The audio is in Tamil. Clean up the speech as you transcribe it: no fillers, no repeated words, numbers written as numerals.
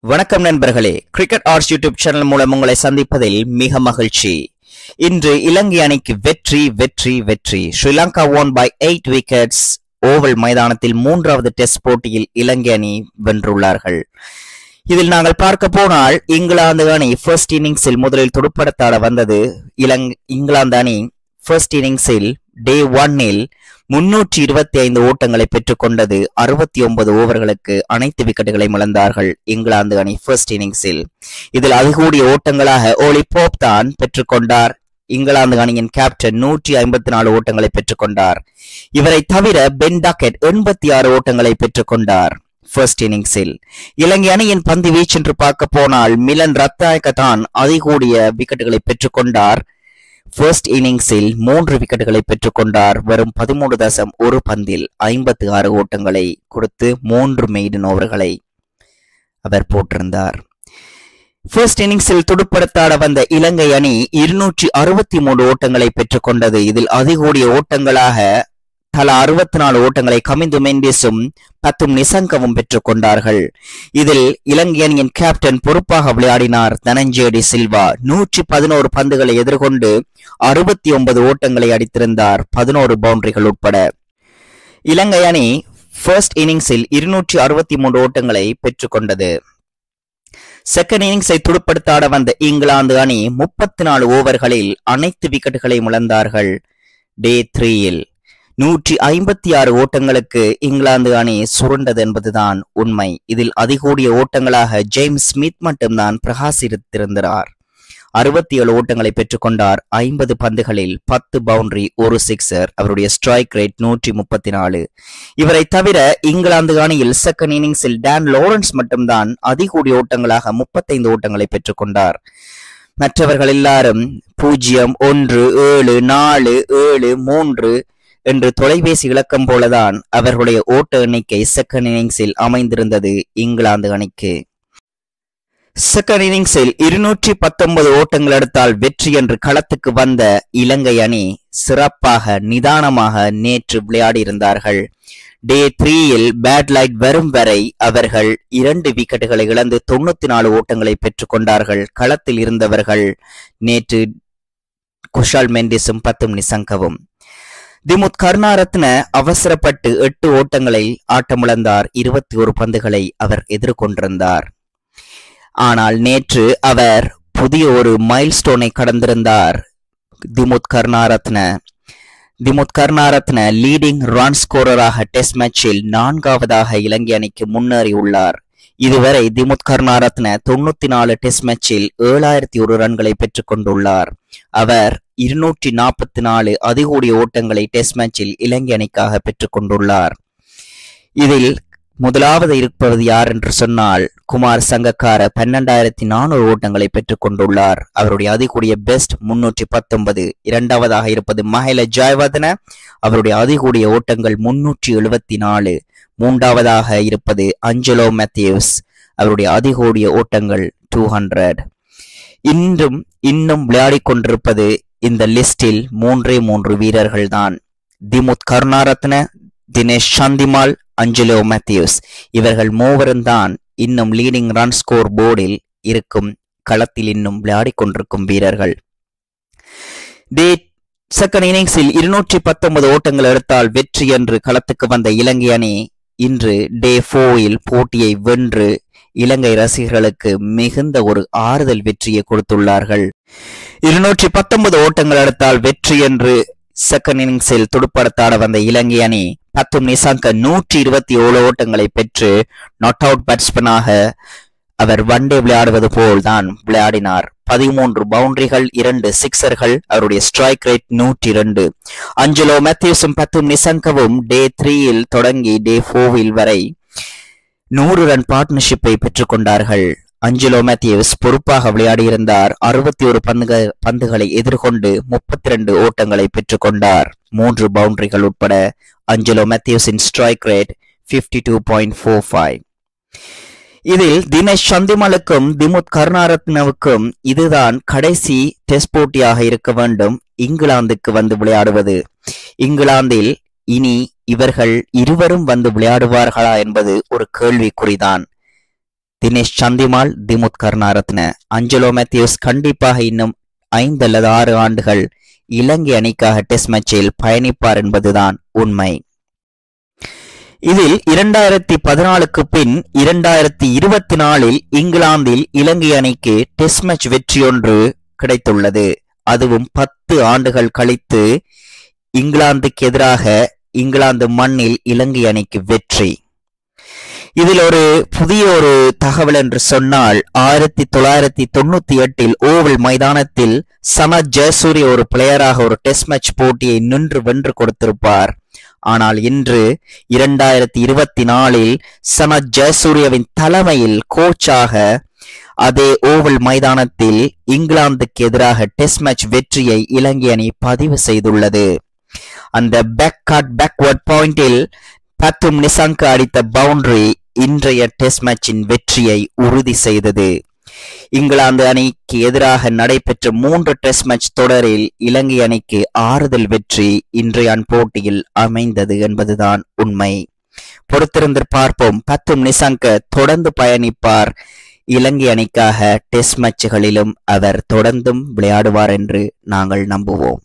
வணக்கம் நண்பர்களே, கிரிக்கெட் ஆர்ட்ஸ் யூடியூப் சேனல் மூலம் உங்களை சந்திப்பதில் மிக மகிழ்ச்சி. இன்று இலங்கை அணிக்கு வெற்றி வெற்றி வெற்றி. Sri Lanka won by 8 wickets. Oval மைதானத்தில் மூன்றாவது டெஸ்ட் போட்டியில் இலங்கை அணி வென்றுள்ளார்கள். இதில் நாங்கள் பார்க்க போனால் இங்கிலாந்து அணி ஃபர்ஸ்ட் இன்னிங்ஸில் முதலில் துடுப்படுத்தாட வந்தது. இங்கிலாந்து அணி ஃபர்ஸ்ட் இன்னிங்ஸில் டே 1-இல் 325 ஓட்டங்களை பெற்றுக் கொண்டது. 69 ஓவர்களுக்கு அனைத்து விக்கெட்டுகளை இழந்தார்கள் இங்கிலாந்து அணி ஃபர்ஸ்ட் இன்னிங்ஸில். இதில் அதிகூடிய ஓட்டங்களாக ஓலி போப் தான் பெற்றுக்கொண்டார். இங்கிலாந்து அணியின் கேப்டன் 154 ஓட்டங்களை பெற்றுக்கொண்டார். இவரை தவிர பென் டக்கெட் 86 ஓட்டங்களை பெற்றுக்கொண்டார் ஃபர்ஸ்ட் இன்னிங்ஸில். இலங்கை அணியின் பந்து வீச்சு என்று பார்க்க போனால் மிலன் ரத்நாயக்க தான் அதிகூடிய விக்கெட்டுகளை பெற்றுக்கொண்டார். ஃபர்ஸ்ட் இன்னிங்ஸில் 3 விக்கெட்டுகளை பெற்றுக்கொண்டார். வெறும் 13.1 பந்தில் 56 ஓட்டங்களை கொடுத்து 3 மெய்டன் ஓவர்களை அவர் போட்டிருந்தார். ஃபர்ஸ்ட் இன்னிங்ஸில் துடுப்படுத்தாட வந்த இலங்கை அணி 263 ஓட்டங்களை பெற்றுக்கொண்டது. இதில் அதிகூடிய ஓட்டங்களாக தலா 64 ஓட்டங்களை கமிந்து மெண்டிஸும் பத்தும் நிசங்கவும் பெற்றுக் கொண்டார்கள். இதில் இலங்கை அணியின் கேப்டன் பொறுப்பாக விளையாடினார் தனஞ்சய டி சில்வா. 111 பந்துகளை எதிர்கொண்டு 69 ஓட்டங்களை அடித்திருந்தார், 11 பவுண்டரிகள் உட்பட. இலங்கை அணி ஃபர்ஸ்ட் இன்னிங்ஸில் 263 ஓட்டங்களை பெற்றுக் கொண்டது. செகண்ட் இன்னிங்ஸை துடுப்படுத்தாட வந்த இங்கிலாந்து அணி 34 ஓவர்களில் அனைத்து விக்கெட்டுகளை இழந்தார்கள். டே 3-இல் 156 ஓட்டங்களுக்கு இங்கிலாந்து அணி சுருண்டது என்பதுதான் உண்மை. இதில் அதிகூடிய ஓட்டங்களாக ஜேம்ஸ் ஸ்மித் மட்டும்தான் பிரகாசித்திருந்தார். 67 ஓட்டங்களை பெற்றுக்கொண்டார். 50 பந்துகளில் 10 பவுண்டரி, 1 சிக்ஸர். அவருடைய ஸ்ட்ரைக் ரேட் 134. இவரை தவிர இங்கிலாந்து அணியில் செகண்ட் இன்னிங்ஸில் டான் லாரன்ஸ் மட்டும்தான் அதிகூடிய ஓட்டங்களாக 35 ஓட்டங்களை பெற்றுக்கொண்டார். மற்றவர்கள் எல்லாரும் 0, 1, 7, 4, 7, 3 என்று தொலைபேசி இலக்கம் போலதான் அவர்களுடைய ஓட்ட எண்ணிக்கை செகண்ட் இன்னிங்ஸில் அமைந்திருந்தது இங்கிலாந்து அணிக்கு. செகண்ட் இன்னிங்ஸில் 219 ஓட்டங்கள் எடுத்தால் வெற்றி என்று களத்துக்கு வந்த இலங்கை அணி சிறப்பாக நிதானமாக நேற்று விளையாடி இருந்தார்கள். டே 3-இல் பேட் லைட் வரும் வரை அவர்கள் 2 விக்கெட்டுகளை இழந்து 94 ஓட்டங்களை பெற்றுக் கொண்டார்கள். களத்தில் இருந்தவர்கள் நேற்று குஷால் மெண்டிஸும் பத்தும் நிசங்கவும். திமுத் கருணாரத்ன அவசரப்பட்டு 8 ஓட்டங்களை ஆட்டமிழந்தார். 21 பந்துகளை அவர் எதிர்கொண்டிருந்தார். ஆனால் நேற்று அவர் புதிய ஒரு மைல்ஸ்டோனை கடந்திருந்தார். திமுத் கருணாரத்ன லீடிங் ரன் ஸ்கோரராக டெஸ்ட் மேட்சில் 4வதாக இலங்கை அணிக்கு முன்னேறியுள்ளார். இதுவரை திமுத் கருணாரத்ன 94 டெஸ்ட் மேட்சில் 7001 ரன்களை பெற்றுக் கொண்டுள்ளார். அவர் 244 அதிகூடிய ஓட்டங்களை டெஸ்ட் மேட்சில் இலங்கை அணிக்காக பெற்றுக் கொண்டுள்ளார். இதில் முதலாவது இருப்பது யார் என்று சொன்னால் குமார் சங்கக்கார 12400 ஓட்டங்களை பெற்றுக் கொண்டுள்ளார். அவருடைய அதிகூடிய பெஸ்ட் 319. இரண்டாவதாக இருப்பது மஹேல ஜெயவர்தன. அவருடைய அதிகூடிய ஓட்டங்கள் 374. மூன்றாவதாக இருப்பது அஞ்சலோ மேத்யூஸ். அவருடைய அதிகூடிய ஓட்டங்கள் 200. இன்னும் விளையாடி கொண்டிருப்பது இந்த லிஸ்டில் 3 வீரர்கள் தான். Dimuth Karunaratne, Dinesh Chandimal, Angelo Mathews. இவர்கள் மூவரும் தான் இன்னும் லீடிங் ரன் ஸ்கோர் போர்டில் இருக்கும், களத்தில் இன்னும் விளையாடி கொண்டிருக்கும் வீரர்கள். செகண்ட் இன்னிங்ஸில் 219 ஓட்டங்கள் எடுத்தால் வெற்றி என்று களத்துக்கு வந்த இலங்கை அணி இன்று டே 4-இல் போட்டியை வென்று இலங்கை ரசிகர்களுக்கு மிகுந்த ஒரு ஆறுதல் வெற்றியை கொடுத்துள்ளார்கள். 219 ஓட்டங்கள் எடுத்தால் வெற்றி என்று செகண்ட் இன்னிங்ஸில் துடுப்படுத்தாட வந்த இலங்கை அணி பத்தும் நிசாங்க 127 ஓட்டங்களை பெற்று நாட் அவுட் பேட்ஸ்மேனாக அவர் வண்டே விளையாடுவது போல் தான் விளையாடினார். 13 பவுண்டரிகள், 2 சிக்ஸர்கள். அவருடைய ஸ்ட்ரைக் ரேட் 102. அஞ்சலோ மேத்யூஸும் பத்தும் நிசங்கவும் டே 3-இல் தொடங்கி டே 4-இல் வரை 100 ரன் பார்ட்னர்ஷிப்பை பெற்றுக் கொண்டார்கள். அஞ்சலோ மேத்யூஸ் பொறுப்பாக விளையாடியிருந்தார். 61 பந்துகளை எதிர்கொண்டு 32 ஓட்டங்களை பெற்றுக் கொண்டார், 3 பவுண்டரிகள் உட்பட. அஞ்சலோ மேத்யூஸின் ஸ்ட்ரைக் ரேட் 52.45. இதில் தினேஷ் சந்திமலுக்கும் திமுத் கருணாரத்னவுக்கும் இதுதான் கடைசி டெஸ்ட் போட்டியாக இருக்க வேண்டும் இங்கிலாந்துக்கு வந்து விளையாடுவது. இங்கிலாந்தில் இனி இவர்கள் இருவரும் வந்து விளையாடுவார்களா என்பது ஒரு கேள்விக்குறிதான். தினேஷ் சந்திமால், திமுத் கருணாரத்ன, அஞ்சலோ மேத்யூஸ் கண்டிப்பாக இன்னும் 5 அல்லது 6 ஆண்டுகள் இலங்கை அணிக்காக டெஸ்ட் மேட்சில் பயணிப்பார் என்பதுதான் உண்மை. இதில் 2014க்கு பின் 2024 இங்கிலாந்தில் இலங்கை அணிக்கு டெஸ்ட் மேட்ச் வெற்றி ஒன்று கிடைத்துள்ளது. அதுவும் 10 ஆண்டுகள் கழித்து இங்கிலாந்துக்கு எதிராக இங்கிலாந்து மண்ணில் இலங்கை அணிக்கு வெற்றி. இதில் ஒரு புதிய ஒரு தகவல் என்று சொன்னால் 1998 ஓவல் மைதானத்தில் சனத் ஜெயசூரிய ஒரு பிளேயராக ஒரு டெஸ்ட் மேட்ச் போட்டியை நின்று வென்று கொடுத்திருப்பார். ஆனால் இன்று 2024 சனத் ஜெயசூரியவின் தலைமையில் கோச்சாக அதே ஓவல் மைதானத்தில் இங்கிலாந்துக்கு எதிராக டெஸ்ட் மேட்ச் வெற்றியை இலங்கை அணி பதிவு செய்துள்ளது. அந்த பேக்வர்ட் பாயிண்டில் பத்தும் நிசாங்க அடித்த பவுண்டரி இன்றைய டெஸ்ட் மேட்சின் வெற்றியை உறுதி செய்தது. இங்கிலாந்து அணிக்கு எதிராக நடைபெற்ற 3 டெஸ்ட் மேட்ச் தொடரில் இலங்கை அணிக்கு ஆறுதல் வெற்றி இன்றைய போட்டியில் அமைந்தது என்பதுதான் உண்மை. பொறுத்திருந்து பார்ப்போம். பத்தும் நிசாங்க தொடர்ந்து பயணிப்பார். இலங்கை அணிக்காக டெஸ்ட் மேட்சுகளிலும் அவர் தொடர்ந்தும் விளையாடுவார் என்று நாங்கள் நம்புவோம்.